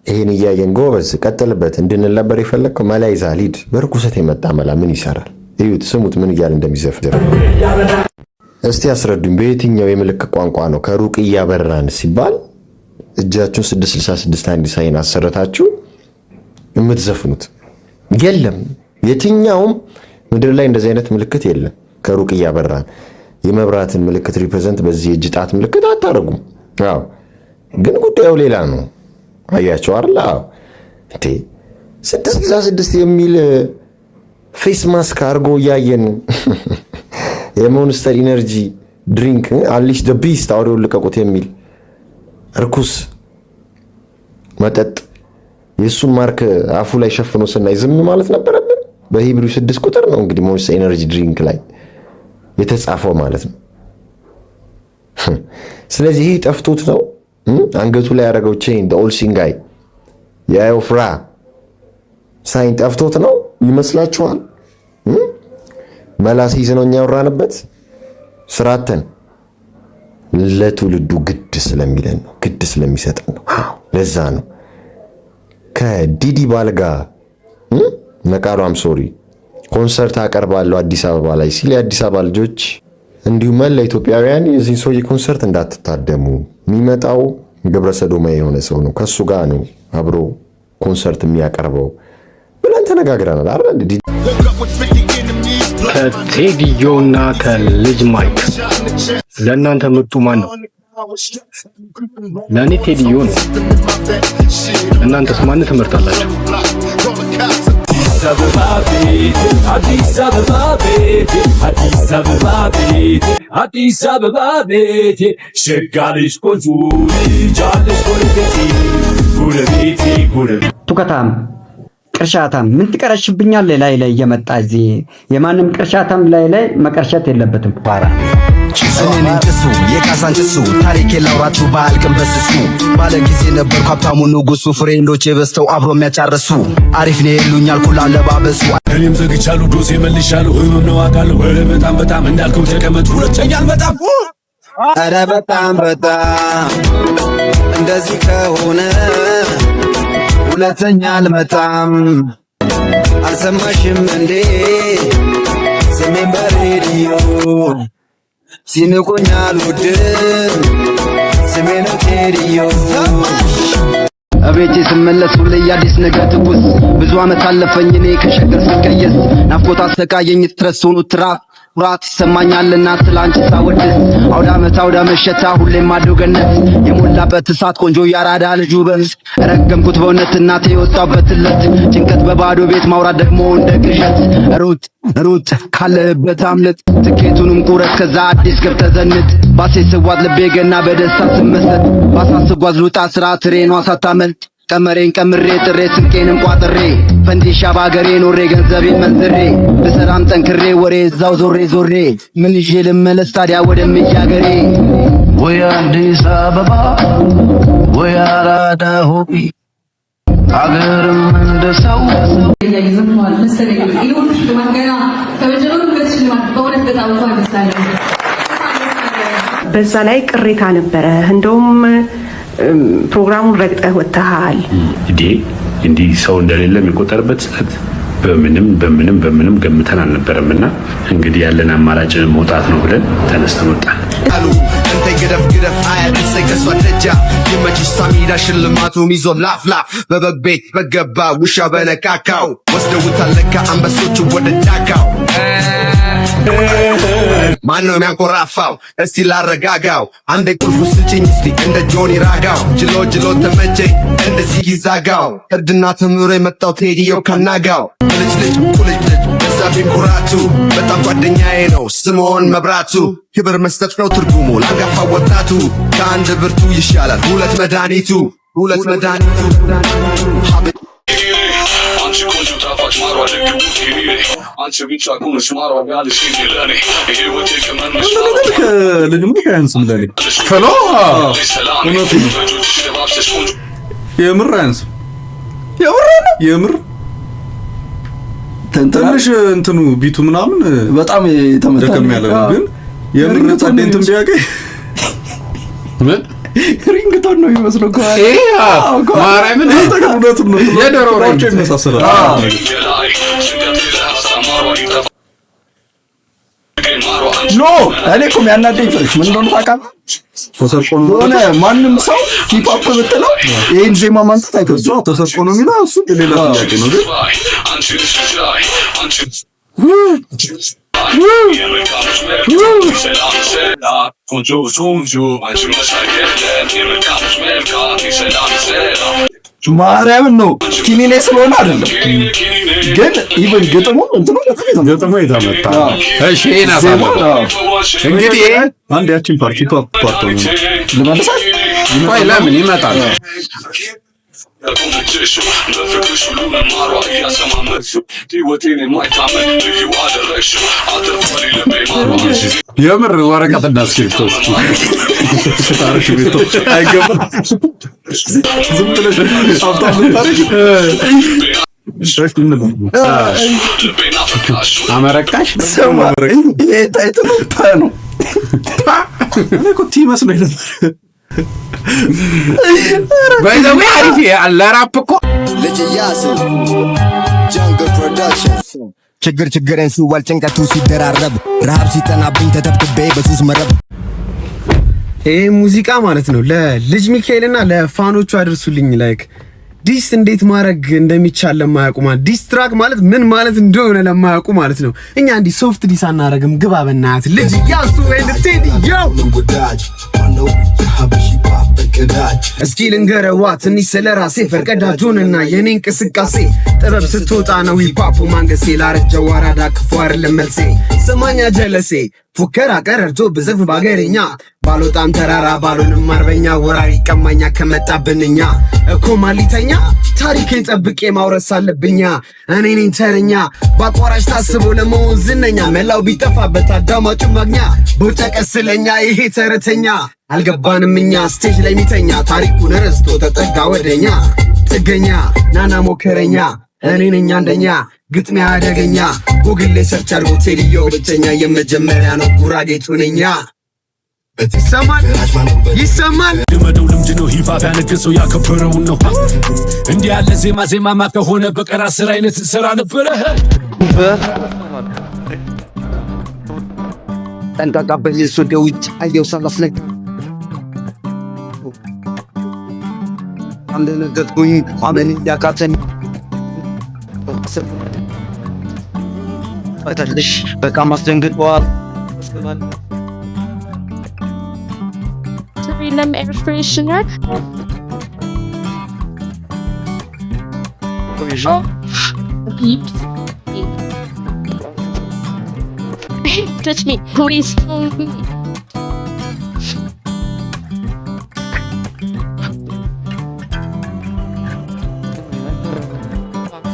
ይሄን እያየን ጎበዝ ቀጥልበት እንድንል ነበር የፈለግከው። መላ ይዘሃል ሂድ። በርኩሰት የመጣ መላ ምን ይሰራል? እዩት፣ ስሙት ምን እያለ እንደሚዘፍር። እስቲ አስረዱኝ፣ በየትኛው የምልክት ቋንቋ ነው ከሩቅ እያበራን ሲባል እጃችሁን 666 አንድ ሳይን አሰረታችሁ የምትዘፍኑት? የለም፣ የትኛውም ምድር ላይ እንደዚህ አይነት ምልክት የለም። ከሩቅ እያበራን የመብራትን ምልክት ሪፕሬዘንት በዚህ እጅ ጣት ምልክት አታረጉም። አዎ፣ ግን ጉዳዩ ሌላ ነው። አያቸው አይደል? አዎ፣ እንዴ 666 የሚል ፌስ ማስክ አድርጎ እያየን የሞንስተር ኢነርጂ ድሪንክ አንሊሽ ደ ቢስት አውሬውን ልቀቁት የሚል እርኩስ መጠጥ የእሱን ማርክ አፉ ላይ ሸፍኖ ስናይ ዝም ማለት ነበረብን? በሂብሪው 6 ቁጥር ነው እንግዲህ ሞንስተር ኢነርጂ ድሪንክ ላይ የተጻፈው ማለት ነው። ስለዚህ ይህ ጠፍቶት ነው አንገቱ ላይ ያደረገው ቼን ኦልሲንጋይ የአዮፍራ ሳይን ጠፍቶት ነው ይመስላችኋል? መላስ ይዘነው እኛ ያወራንበት ስራተን ለትውልዱ ግድ ስለሚለን ነው፣ ግድ ስለሚሰጠን ነው። ለዛ ነው ከዲዲ ባልጋ ነቃሏም ሶሪ ኮንሰርት አቀርባለሁ አዲስ አበባ ላይ ሲል የአዲስ አበባ ልጆች እንዲሁም መላ ኢትዮጵያውያን የዚህ ሰውዬ ኮንሰርት እንዳትታደሙ፣ የሚመጣው ግብረ ሰዶማዊ የሆነ ሰው ነው፣ ከሱ ጋር ነው አብሮ ኮንሰርት የሚያቀርበው ብለን ተነጋግረናል አይደል? ከቴዲዮና ከልጅ ማይክ ለእናንተ ምርጡ ማን ነው? ለእኔ ቴዲዮ ነው። እናንተስ ማን ትመርጣላችሁ? አዲስ አበባ ቤቴ አዲስ አበባ ቤቴ አዲስ አበባ ቤቴ ሸጋ ልጅ ቆንጆ ልጅ አለሽ ጎረቤቴ ጎረቤቴ ቱከታም ቅርሻታም ምን ትቀረሽብኛል? ላይ ላይ እየመጣ እዚህ የማንም ቅርሻታም ላይ መቀርሸት የለበትም። ፓራ እኔን እንጭሱ የካሳንችሱ ታሪኬ ላውራችሁ ባልቅም በስሱ ባለ ጊዜ ነበርኩ ሀብታሙ ንጉሱ ፍሬንዶቼ በዝተው አብሮ የሚያጫርሱ አሪፍ ነው የሉኛል ኩላ ለባበሱ እኔም ዘግቻለሁ ዶሴ መልሻለሁ ህመም ነው አውቃለሁ። ኧረ በጣም በጣም እንዳልከው ተቀመጥ ሁለተኛ አልመጣም። ኧረ በጣም በጣም እንደዚህ ከሆነ ሁለተኛ አልመጣም። አልሰማሽም እንዴ ስሜን በሬዲዮ ሲንቁኝ አልወድም ስሜን ቴዲዮ። እቤቴ ስመለስ ሁሌ አዲስ ነገር ትኩስ ብዙ ዓመት አለፈኝ እኔ ከሸገር ስቀየስ ናፍቆት አሰቃየኝ ስትረስ ሆኖ ትራፍ ኩራት ይሰማኛልና ስላንቺ ሳወድስ አውደ መሸታ ሁሌም አዶ ገነት የሞላበት እሳት ቆንጆ ያራዳ ልጅ ውበት ረገምኩት በእውነት እናቴ የወጣበት ለት ጭንቀት በባዶ ቤት ማውራት ደግሞ እንደ ግሸት ሩጥ ካለህበት አምልጥ ትኬቱንም ቁረጥ ከዛ አዲስ ገብተህ ዘንጥ ባሴ ስዋት ልቤ ገና በደስታ ስመሰጥ ባሳስጓዝ ልውጣ ስራ ትሬኗ ሳታመልጥ ቀመሬን ቀምሬ ጥሬ ስንቄንም ቋጥሬ ፈንዲሻ ባገሬ ኖሬ ገንዘቤን መንዝሬ ብሰራም ጠንክሬ ወሬ እዛው ዞሬ ምን ይዤ ልመለስ ታዲያ ወደምያገሬ ወይ አዲስ አበባ ወይ አራዳ ሆቢ አገርም እንደሰው ያይዘምዋል መሰለኝ ይሁን ሽማገና ከመጀመሩ በሽልማት በእውነት በጣም ደስታለሁ። በዛ ላይ ቅሬታ ነበረ። እንደውም ፕሮግራሙን ረግጠህ ወጥተሃል። እንዲህ ሰው እንደሌለ የሚቆጠርበት ሰዓት በምንም ገምተን አልነበረምና እንግዲህ ያለን አማራጭ መውጣት ነው ብለን ተነስተን ወጣን። አሉ እንተ ገደፍ አያድርሰ ከሷ ደጃ ይመችሽ ሳሚዳ ሽልማቱ ሚዞ ላፍ በበግ ቤት በገባ ውሻ በነካካው ወስደውታል ለካ አንበሶቹ ወደ ጫካው። ማነው የሚያንኮራፋው? እስቲ ላረጋጋው አንዴ ቁልፉ ስጭኝ እስቲ እንደ ጆኒ ራጋው ጅሎ ተመቸኝ እንደዚህ ይዛጋው እርድና ተምሮ የመጣው ቴዲዮ ከናጋው ልጅ ቁልጅ በዛብኝ ኩራቱ በጣም ጓደኛዬ ነው ስምዖን መብራቱ ክብር መስጠት ነው ትርጉሙ ላንጋፋ ወጣቱ ከአንድ ብርቱ ይሻላል ሁለት መድኃኒቱ አንቺ ቆንጆ ጣፋጭ ማሯ ደግቡ ቴዲሬ አንቺ ብቻ ቁምሽ ማሯ ያልሽ ለኔ ይሄ ወቴ ከመንሽ ከልጅም ከያንስም ለኔ ፈሎ እውነቱ የምር አያንስም የምር ትንሽ እንትኑ ቢቱ ምናምን በጣም የተመጣጣኝ ያለ ግን የምር ጸደንትም ቢያገኝ ምን ሪንግቶን ነው የሚመስለው እኮ ማርያምን እውነቱን ነው የዶሮ ሪንግቶን ይመሳሰላል ኖ እኔ እኮ የሚያናደኝ ፍሬሽ ምን እንደሆነ ታውቃለህ? ተሰርቆ ሆነ ማንም ሰው ሂፕ ሆፕ ብትለው ይሄን ዜማ ማንሳት አይተው ተሰርቆ ነው የሚለው እሱ ሌላ ጥያቄ ነው ግን ማርያምን ነው ኪኒኔ ስለሆነ አይደለም ግን ኢቭን ግጥሙ እንትኑ ግጥሙ የተመታ እሺ ናሳለ እንግዲህ አንድ ያቺን ፓርቲ ፓርቶ ነው ለማለሳት ቆይ ለምን ይመጣል የምር ወረቀት እንዳስክሪፕቶ ታሪክ ቤቶ አይገባም ዝም ብለሽ አውጣው ታሪክ አመረቃሽ ሰማ ይሄ ታይትሉ ነው እኔ እኮ ቲ መስሎኝ ነበር ባይዘው አሪፍ ለራፕ እኮ ልጅ ያስ ጀንግል ፕሮዳክሽን ችግሬን ሲዋል ጭንቀቱ ሲደራረብ ረሃብ ሲጠናብኝ ተተብትቤ በሱስ መረብ ይሄ ሙዚቃ ማለት ነው ለልጅ ሚካኤልና ለፋኖቹ አድርሱልኝ ላይክ ዲስ እንዴት ማድረግ እንደሚቻል ለማያውቁ ማለት ዲስ ትራክ ማለት ምን ማለት እንደሆነ ለማያውቁ ማለት ነው እኛ እንዲህ ሶፍት ዲስ አናረግም ግባ በእናት ልጅ ያሱ ኤንድ ቴዲ ዮ እስኪ ልንገረዋ ትንሽ ስለራሴ ፈርቀዳጁንና የኔ እንቅስቃሴ ጥበብ ስትወጣ ነው ሂፓፕ ማንገሴ ላረጀው አራዳ ክፉ አይደለም መልሴ ሰማኛ ጀለሴ ፉከራ ቀረርቶ ብዘፍ ባገርኛ ባሎጣም ተራራ ባሎንም አርበኛ ወራሪ ቀማኛ ከመጣብንኛ እኮ ማሊተኛ ታሪኬን ጠብቄ ማውረስ አለብኛ እኔ ነኝ ተረኛ ባቋራጭ ታስቦ ለመሆን ዝነኛ መላው ቢጠፋበት አዳማጩ ማግኛ ቦጨቀስለኛ ይሄ ተረተኛ አልገባንም እኛ ስቴጅ ላይ ሚተኛ ታሪኩን ረስቶ ተጠጋ ወደኛ ጥገኛ ናና ሞከረኛ እኔ ነኝ አንደኛ ግጥሜ አደገኛ ጉግል ላይ ሰርች አድርጎ ቴዲዮ ብቸኛ የመጀመሪያ ነው ጉራጌ ጡነኛ ይሰማል ልመደው ልምድ ነው ሂፓፕ ያነገሰው ያከበረውን ነው እንዲህ ያለ ዜማ ከሆነ በቀር 10 አይነት እንሰራ ነበረ ጠንቃቃ በሌስ ወደ ውጭ አየው ሳላስነግ አንድ ነገር ጉኝ አመን ያቃተን አይታለሽ በቃ ማስደንግጧል Suriname air freshener. Oh, peeps. Touch me, please.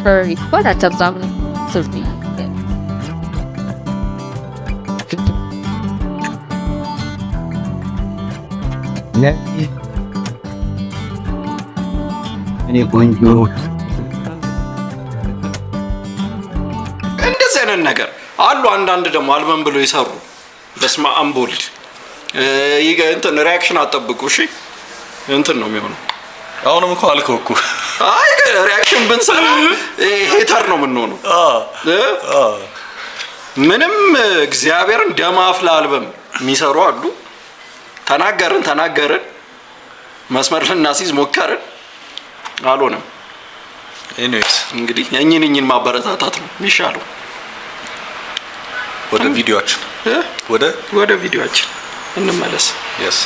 Furry. What a tabzam. Surfy. እኔ ቆንጆ እንደዚህ አይነት ነገር አሉ አንዳንድ ደግሞ አልበም ብሎ ይሰሩ በስመ አብ ወልድ እንትን ሪያክሽን አጠብቁ እሺ እንትን ነው የሚሆነው አሁንም እኮ አልከው እኮ አይ ሪያክሽን ብንሰራ ሄተር ነው የምንሆነው ምንም እግዚአብሔርን ደም አፍላ አልበም የሚሰሩ አሉ ተናገርን መስመር ልናስይዝ ሞከርን አልሆነም ኤኒዌይስ እንግዲህ እኝን ማበረታታት ነው የሚሻለው ወደ ቪዲዮአችን እንመለስ yes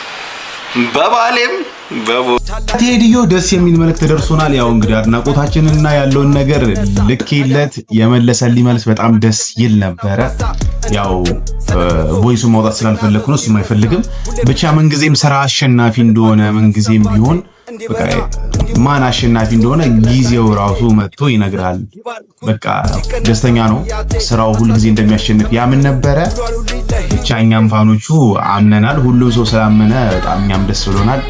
በባሌም ቴዲዮ ደስ የሚል መልእክት ደርሶናል ያው እንግዲህ አድናቆታችንና ያለውን ነገር ልክለት የመለሰልኝ መልስ በጣም ደስ ይል ነበረ ያው ቮይሱ ማውጣት ስላልፈለኩ ነው እሱም አይፈልግም ብቻ ምንጊዜም ስራ አሸናፊ እንደሆነ ምንጊዜም ቢሆን በቃ ማን አሸናፊ እንደሆነ ጊዜው ራሱ መጥቶ ይነግራል በቃ ደስተኛ ነው ስራው ሁሉ ጊዜ እንደሚያሸንፍ ያምን ነበረ ብቻ እኛም ፋኖቹ አምነናል ሁሉም ሰው ስላመነ በጣም እኛም ደስ ብሎናል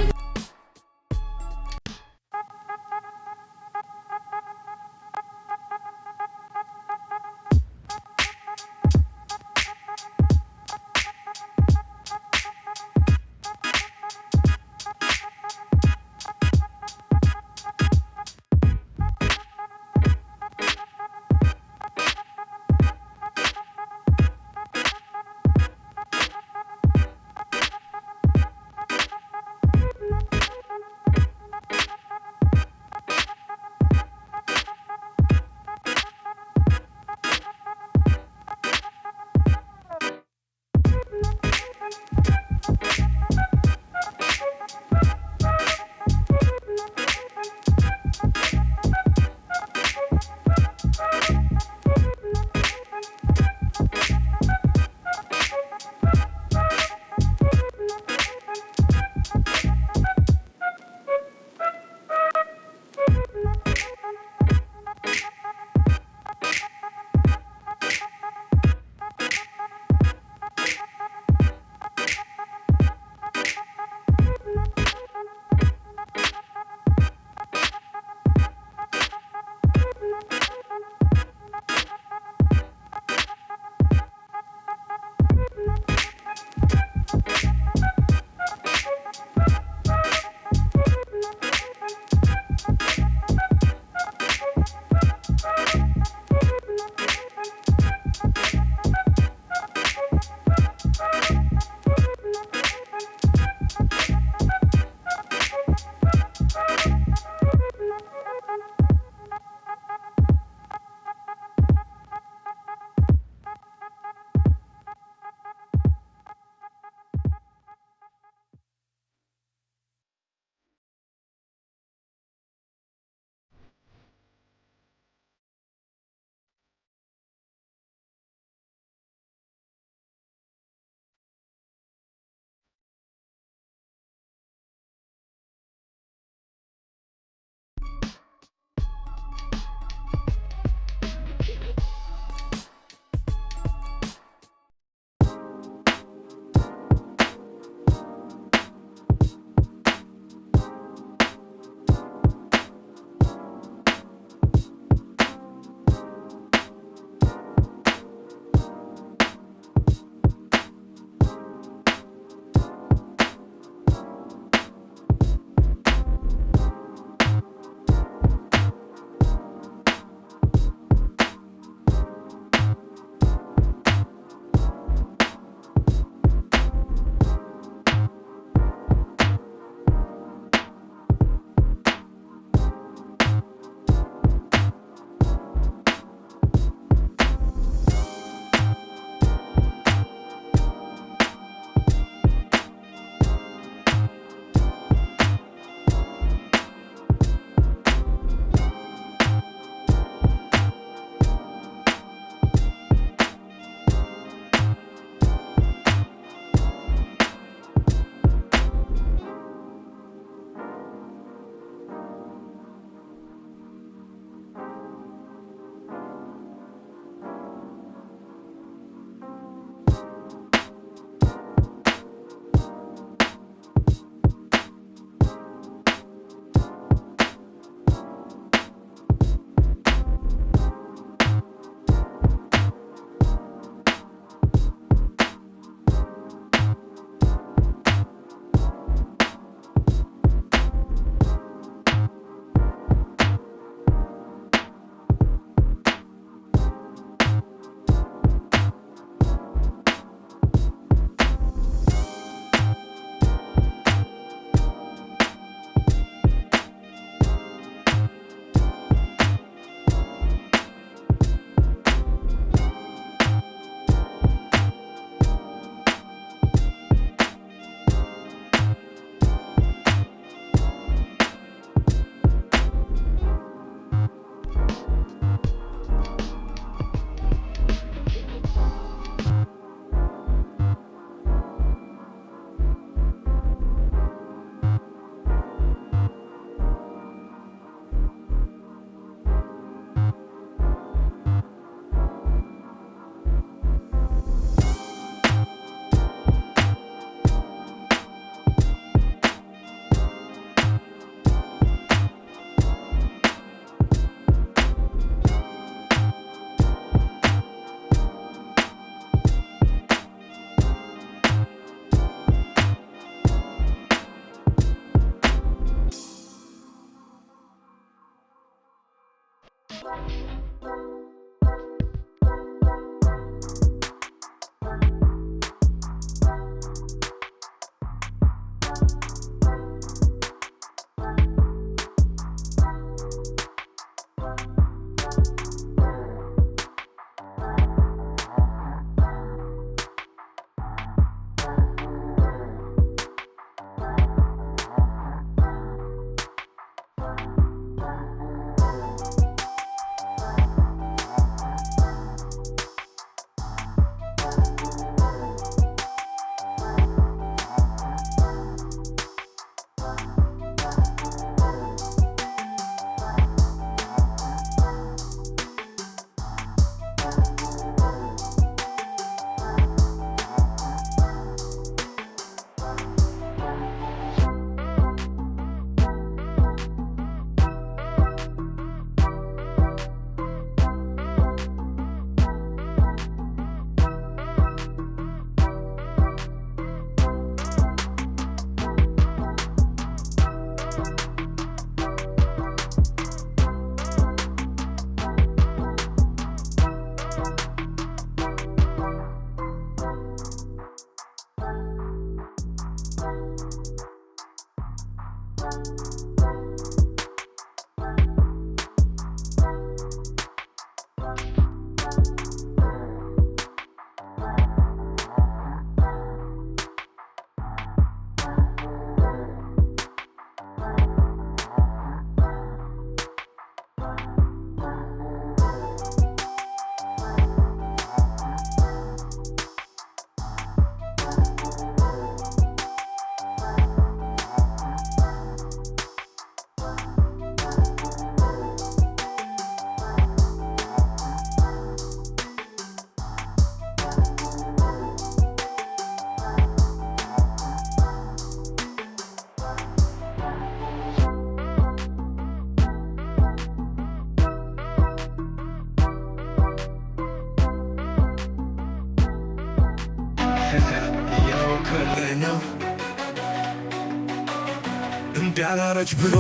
እንዳላረጅ ብሎ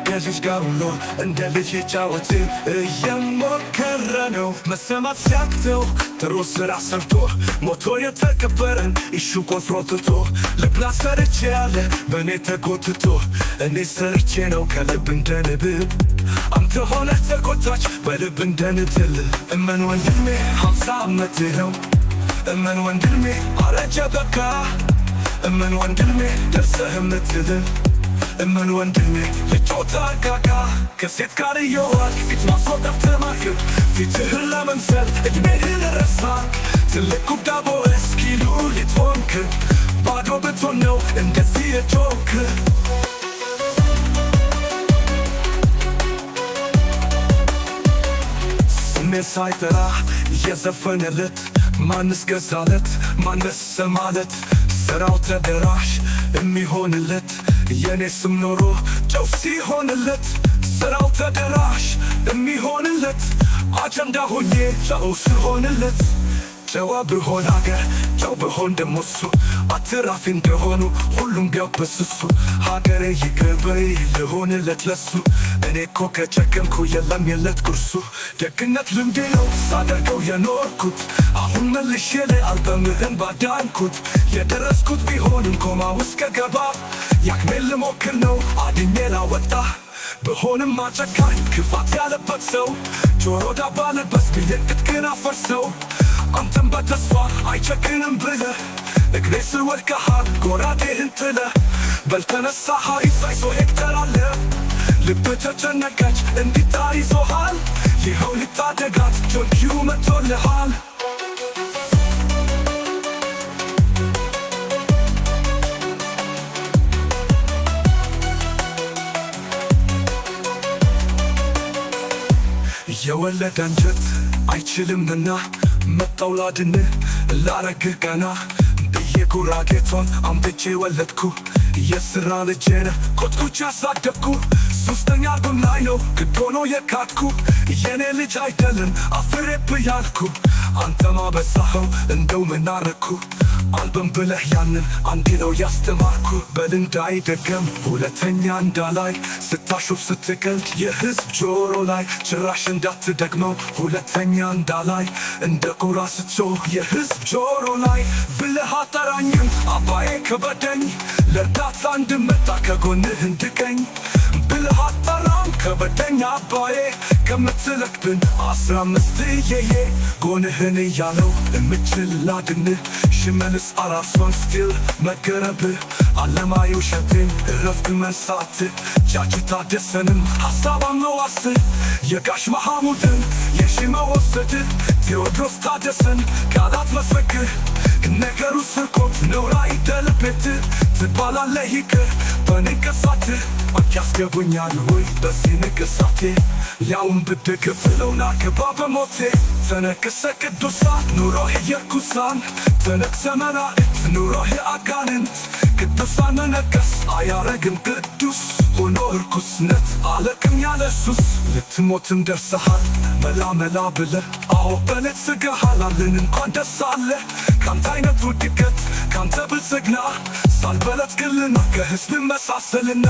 ከልጅ ጋር ውሎ እንደ ልጅ የጫወት እየሞከረ ነው መሰማት ሲያቅተው ጥሩ ስራ ሰርቶ ሞቶ የተከበረን ኢሹ ቆፍሮ ትቶ ልብላ ሰርቼ ያለ በእኔ ተጎትቶ እኔ ሰርቼ ነው ከልብ እንደ ንብብ አንተ ሆነ ተጎታች በልብ እንደ ንትል እመን ወንድሜ 50 ዓመት ነው እመን ወንድሜ አረጀ በቃ እመን ወንድሜ ደርሰህ ምትል እመን ወንድሜ ልጮታ አቃቃ ከሴት ጋር እየዋልክ ፊት ማስወጣት ተማርክ ፊትህን ለመምሰል እድሜህን ረሳክ ትልቅ ጉዳቦ እስኪሉ ሊትሆንክ ባዶ ብትሆን ነው እንደዚህ የጮክ ስሜ ሳይጠራ እየዘፈነለት ማንስ ገዛለት ማንስ ሰማለት ስራው ተደራሽ የሚሆንለት የኔ ስም ኖሮ ጨው ሲሆንለት ስራው ተደራሽ የሚሆንለት አጀንዳ ሆኜ ጨው ሲሆንለት ጨዋ ብሆን አገር ጨው ብሆን ደሞ እሱ አትራፊ እንደሆኑ ሁሉም ቢያበስሱ ሀገሬ ይቅርበይ ልሆንለት ለሱ እኔ እኮ ከጨከንኩ የለም የለት ጉርሱ ደግነት ልምዴ ነው ሳደርገው የኖርኩት አሁን መልሼ ለአልበምህን ባዳንኩት የደረስኩት ቢሆንም ኮማ ውስጥ ከገባ ያክሜል ልሞክር ነው አድኜ ላወጣ ብሆንም አጨካኝ ክፋት ያለበት ሰው ጆሮ ዳባ ለበስ ብየቅት ግን አፈርሰው አንተም በተስፋ አይጨክንም ብለህ እግሬ ስር ወድቀሃል ጎራዴህን ጥለህ በልተነሳ ሀሪፍ አይዞ ሄክተር አለ ልብህ ተጨነቀች እንዲጣር ይዞሃል ይኸው ልታደጋት ጆንኪው መጥቶልሃል የወለደ አንጀት አይችልምና መጣው ላድንህ ላረግህ ገና ብዬ ጉራጌቶን አምጥቼ ወለድኩ የስራ ልጄነ ኮትኩቼ አሳደግኩ ሶስተኛ አልበም ላይ ነው ግድ ሆኖ የካድኩ የኔ ልጅ አይደለም አፍሬብህ ያልኩ አንተማ በዛኸው እንደው ምናረኩ አልበም ብለህ ያንን አንዴ ነው ያስተማርኩ በል እንዳይደገም ሁለተኛ እንዳላይ ስታሾፍ ስትቀልድ የህዝብ ጆሮ ላይ ጭራሽ እንዳትደግመው ሁለተኛ እንዳላይ እንደ ጎራ ስትጮህ የህዝብ ጆሮ ላይ ብለህ አጠራኝም አባዬ ከበደኝ ለእርዳታ እንድመጣ ከጎንህ እንድገኝ ብለህ አጠራም ከበደኝ አባዬ ከምትለቅብን 15 እየዬ ጎንህን እያለው እምችል ላድንህ ሽመልስ አራርሶን ስቲል መገረብህ አለማየሁ እሸቴን እረፍት መንሳት ጃጅ ታደሰንም ሀሳብ አመዋስ የጋሽ መሐሙድን የሺመወሰድ ቴዎድሮስ ታደሰን ቃላት መስበክህ ነገሩ ስርቆት ነውራ ይደልቤት ትባላለህ ይቅር በንቅሳት ያስገቡኛል ወይ በዚህ ንቅሳቴ ያውን ብድግፍ ለውና ገባ በሞቴ ተነክሰ ቅዱሳን ኑሮህ የርኩሳን ተነክሰ መላእክት ኑሮህ አጋንንት ቅዱሳን መነገስ አያረግም ቅዱስ ሆኖ እርኩስነት አለቅም ያለ ሱስ ልትሞትም ደርሰሃል መላ መላ ብለህ አዎ በለት ስገሃል አልን እንኳን ደስ አለ ካንተ አይነቱ ድገት ካንተ ብልጽግና ሳልበለት ግልና ከህዝብ መሳሰልና